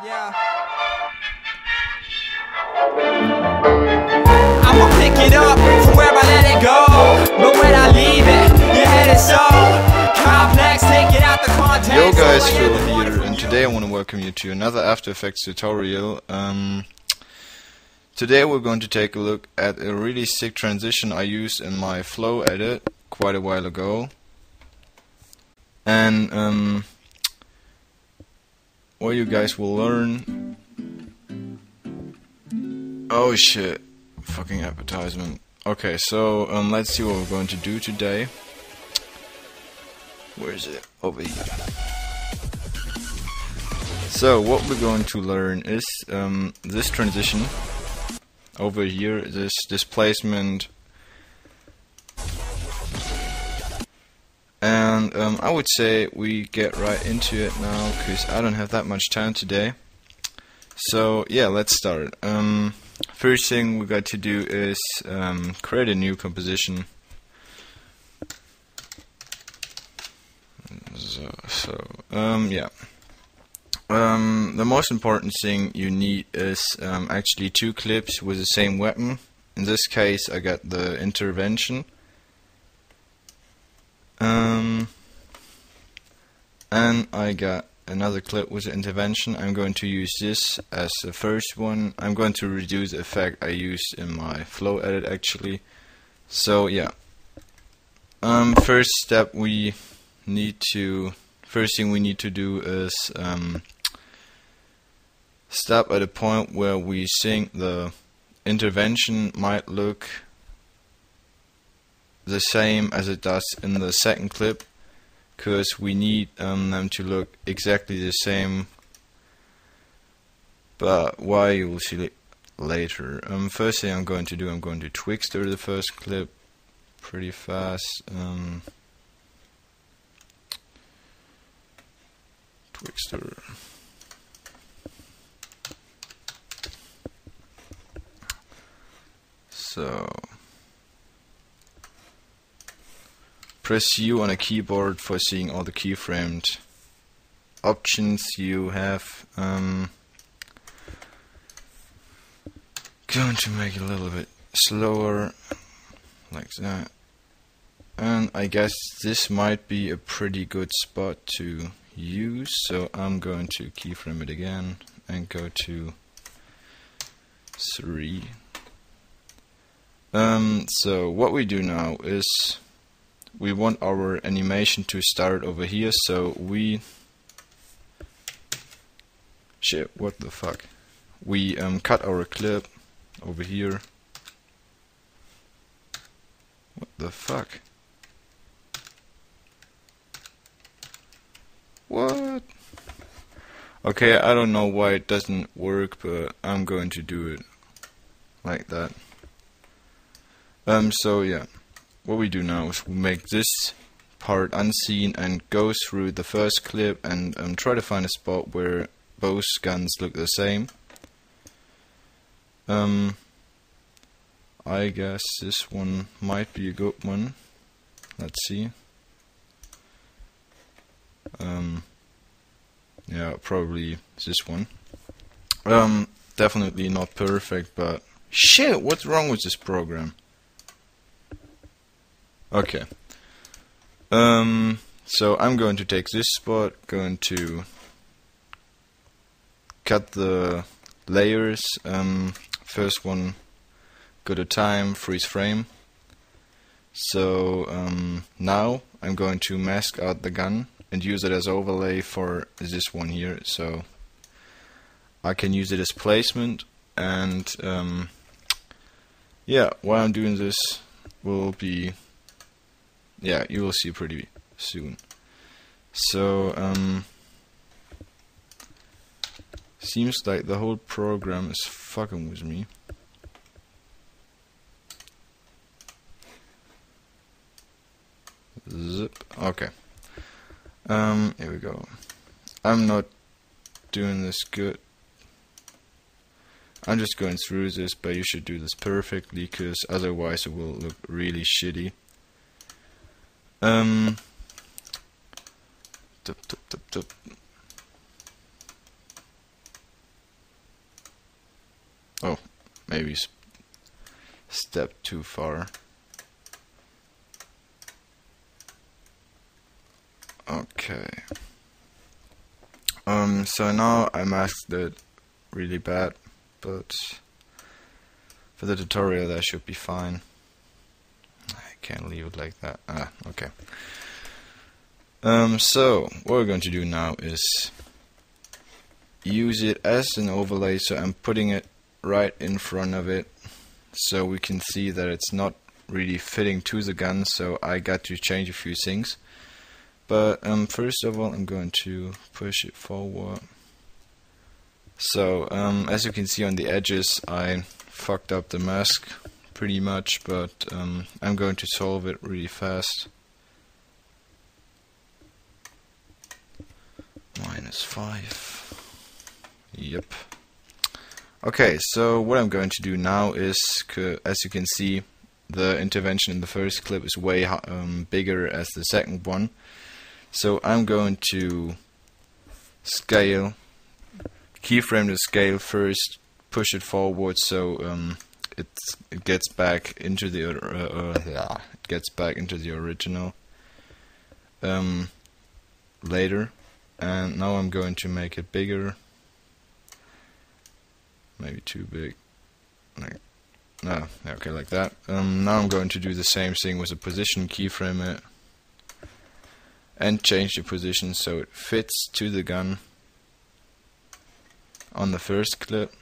Yeah. I'ma pick it up from where I let it go. But when I leave it, your head is so complex. Take it out the context. Yo guys, Phil here, and today I want to welcome you to another After Effects tutorial. Today we're going to take a look at a really sick transition I used in my flow edit quite a while ago. And what you guys will learn... Oh shit, fucking advertisement. Okay, so let's see what we're going to do today. Where is it? Over here. So what we're going to learn is this transition over here, this displacement, and I would say we get right into it now because I don't have that much time today. So yeah, let's start. First thing we got to do is create a new composition. Yeah. The most important thing you need is actually two clips with the same weapon. In this case, I got the intervention. And I got another clip with the intervention. I'm going to use this as the first one. I'm going to reduce the effect I used in my flow edit actually. So yeah. First thing we need to do is stop at a point where we think the intervention might look the same as it does in the second clip, because we need them to look exactly the same, but why you will see it later. First thing I'm going to do, I'm going to twixter the first clip pretty fast. Twixter. So press U on a keyboard for seeing all the keyframed options you have. Going to make it a little bit slower, like that. And I guess this might be a pretty good spot to use, so I'm going to keyframe it again and go to 3. So what we do now is we want our animation to start over here, so we... Shit, what the fuck? We cut our clip over here. What the fuck? What? Okay, I don't know why it doesn't work, but I'm going to do it like that. So yeah, what we do now is we make this part unseen and go through the first clip and try to find a spot where both guns look the same. I guess this one might be a good one. Let's see. Yeah, probably this one. Definitely not perfect, but shit, what's wrong with this program? Okay. So I'm going to take this spot, going to cut the layers. First one, go to time, freeze frame. So now I'm going to mask out the gun and use it as overlay for this one here, so I can use it as placement. And yeah, while I'm doing this will be, yeah, you will see pretty soon. So seems like the whole program is fucking with me. Zip. Okay. Here we go. I'm not doing this good. I'm just going through this, but you should do this perfectly, because otherwise it will look really shitty. Oh, maybe step too far. Okay. So now I masked it really bad, but for the tutorial that should be fine. I can't leave it like that. Okay. So what we're going to do now is use it as an overlay. So I'm putting it right in front of it, so we can see that it's not really fitting to the gun. So I got to change a few things. But first of all, I'm going to push it forward. So as you can see on the edges, I fucked up the mask pretty much, but I'm going to solve it really fast. -5. Yep. Okay, so what I'm going to do now is, as you can see, the intervention in the first clip is way bigger as the second one. So I'm going to scale, keyframe the scale first, push it forward so it gets back into the original later. And now I'm going to make it bigger, maybe too big, like no, okay, like that. Now I'm going to do the same thing with the position, keyframe it, and change the position so it fits to the gun on the first clip.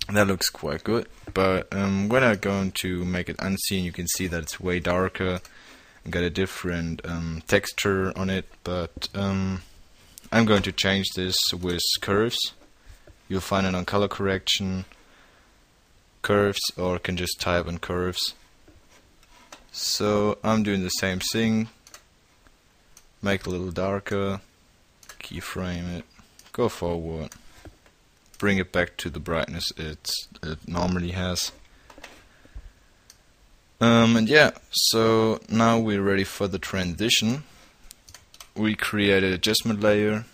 That looks quite good, but when I'm going to make it unseen, you can see that it's way darker and got a different texture on it. But I'm going to change this with curves. You'll find it on color correction, curves, or can just type on curves. So I'm doing the same thing. Make it a little darker, keyframe it, go forward, bring it back to the brightness it normally has. And yeah, so now we're ready for the transition. We create an adjustment layer,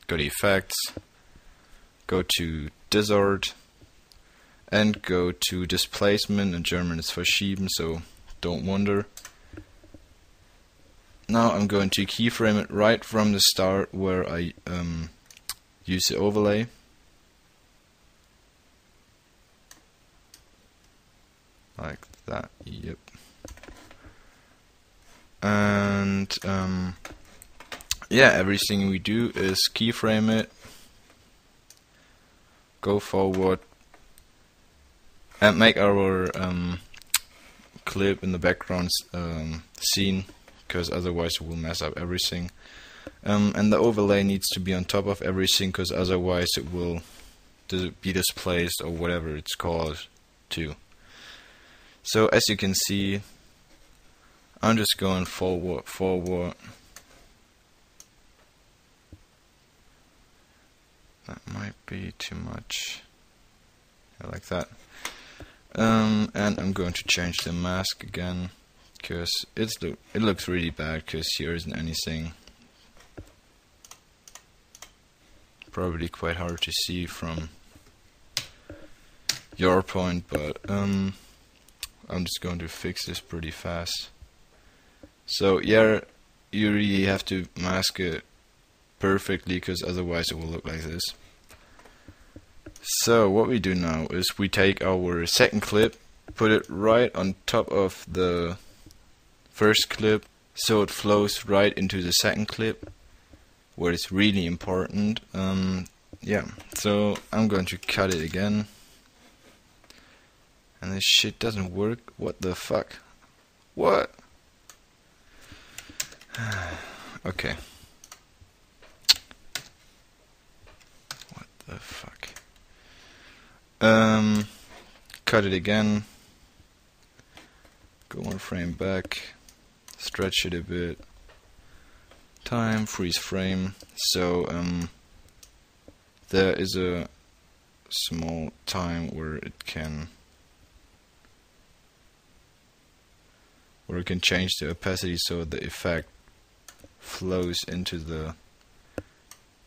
go to effects, go to distort, and go to displacement. In German it's verschieben, so don't wonder. Now I'm going to keyframe it right from the start where I use the overlay. Like that, yep. And yeah, everything we do is keyframe it, go forward, and make our clip in the background seen, because otherwise it will mess up everything. And the overlay needs to be on top of everything, because otherwise it will be displaced, or whatever it's called, too. So as you can see, I'm just going forward. That might be too much. I like that. And I'm going to change the mask again, because it looks really bad, because here isn't anything. Probably quite hard to see from your point, but I'm just going to fix this pretty fast. So yeah, you really have to mask it perfectly, because otherwise it will look like this. So what we do now is we take our second clip, put it right on top of the first clip, so it flows right into the second clip, where it's really important. Yeah, so I'm going to cut it again. And this shit doesn't work. What the fuck? What? Okay. What the fuck? Cut it again. Go one frame back. Stretch it a bit. Time, freeze frame. So there is a small time where it can change the opacity so the effect flows into the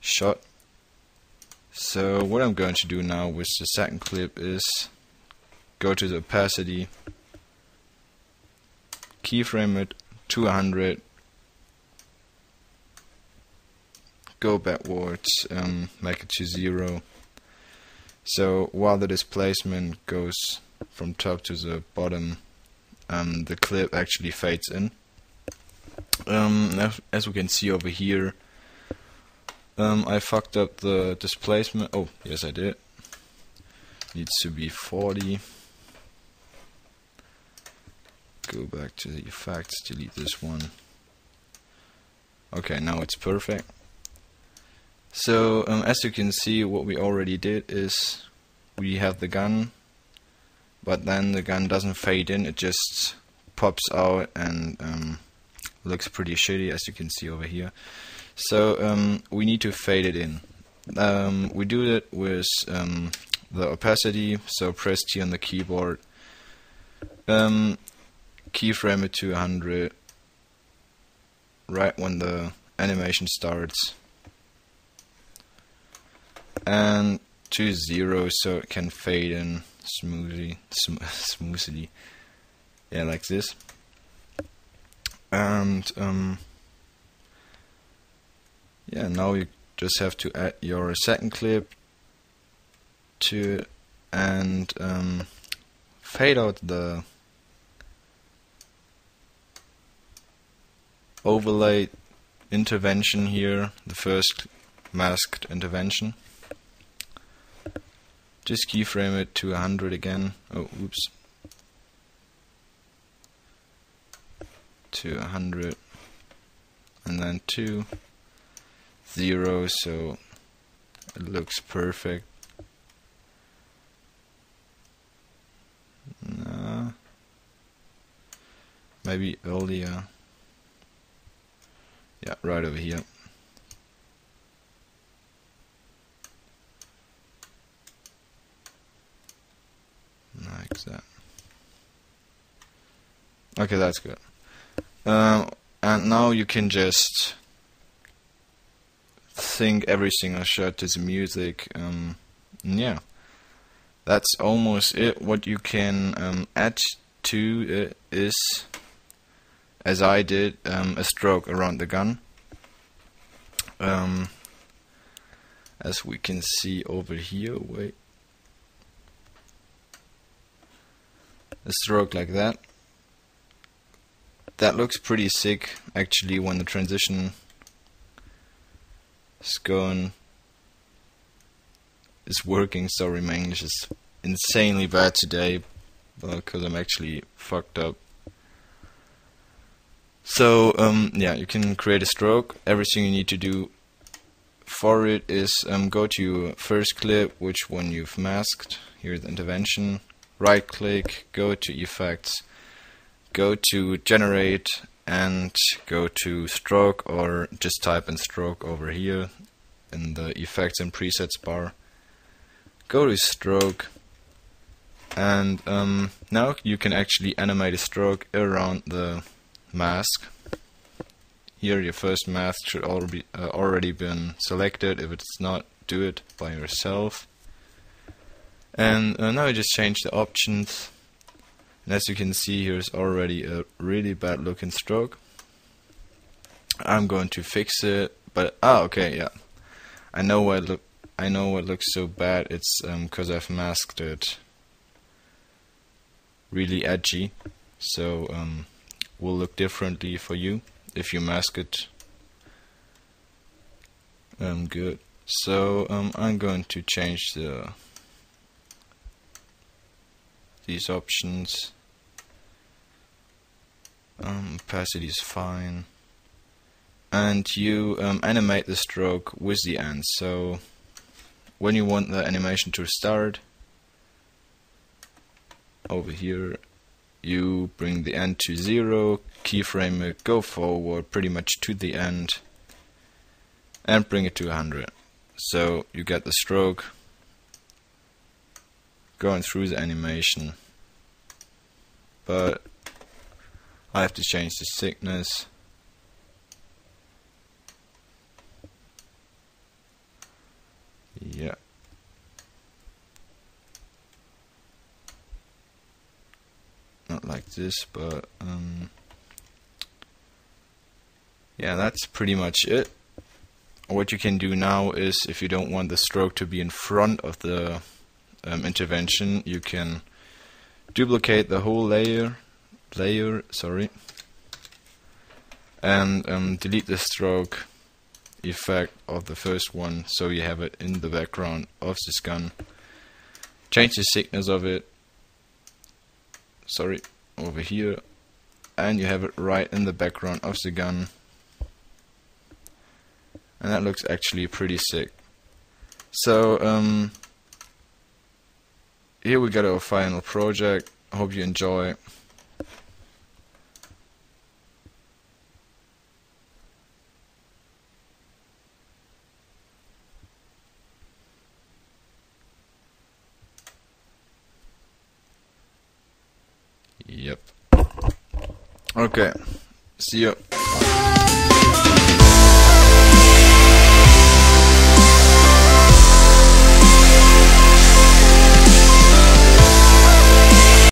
shot. So what I'm going to do now with the second clip is go to the opacity, keyframe it to 100, go backwards, make it to 0. So while the displacement goes from top to the bottom, the clip actually fades in. As we can see over here, I fucked up the displacement. Oh, yes I did. Needs to be 40. Go back to the effects, delete this one. Okay, now it's perfect. So as you can see, what we already did is we have the gun, but then the gun doesn't fade in, it just pops out and looks pretty shitty, as you can see over here. So we need to fade it in. We do it with the opacity, so press T on the keyboard, keyframe it to 100 right when the animation starts, and to 0 so it can fade in smoothly, yeah, like this. And yeah, now you just have to add your second clip to it and fade out the overlay intervention here, the first masked intervention. Just keyframe it to 100 again. Oh, oops. To 100, and then to 0, so it looks perfect. Maybe earlier. Yeah, right over here. Like that. Okay, that's good. And now you can just sync every single shot to the music. Yeah, that's almost it. What you can add to it is, as I did, a stroke around the gun. As we can see over here, wait, a stroke like that. That looks pretty sick actually when the transition is working. Sorry, my English is insanely bad today because I'm actually fucked up. So yeah, you can create a stroke. Everything you need to do for it is go to your first clip, which one you've masked. Here's the intervention. Right click, go to effects, go to generate and go to stroke, or just type in stroke over here in the effects and presets bar. Go to stroke, and now you can actually animate a stroke around the mask. Here your first mask should already been selected. If it's not, do it by yourself. And now you just change the options. And as you can see, here's already a really bad looking stroke. I'm going to fix it, but okay, yeah, I know what looks so bad. It's because I've masked it really edgy, so will look differently for you if you mask it good. So I'm going to change these options. Opacity is fine, and you animate the stroke with the end. So when you want the animation to start, over here you bring the end to 0, keyframe it, go forward pretty much to the end, and bring it to 100. So you get the stroke going through the animation, but I have to change the thickness. Yeah, this, but yeah, that's pretty much it. What you can do now is, if you don't want the stroke to be in front of the intervention, you can duplicate the whole layer, and delete the stroke effect of the first one, so you have it in the background of this gun. Change the thickness of it, over here, and you have it right in the background of the gun, and that looks actually pretty sick. So here we got our final project. I hope you enjoy. Yep. Okay. See you.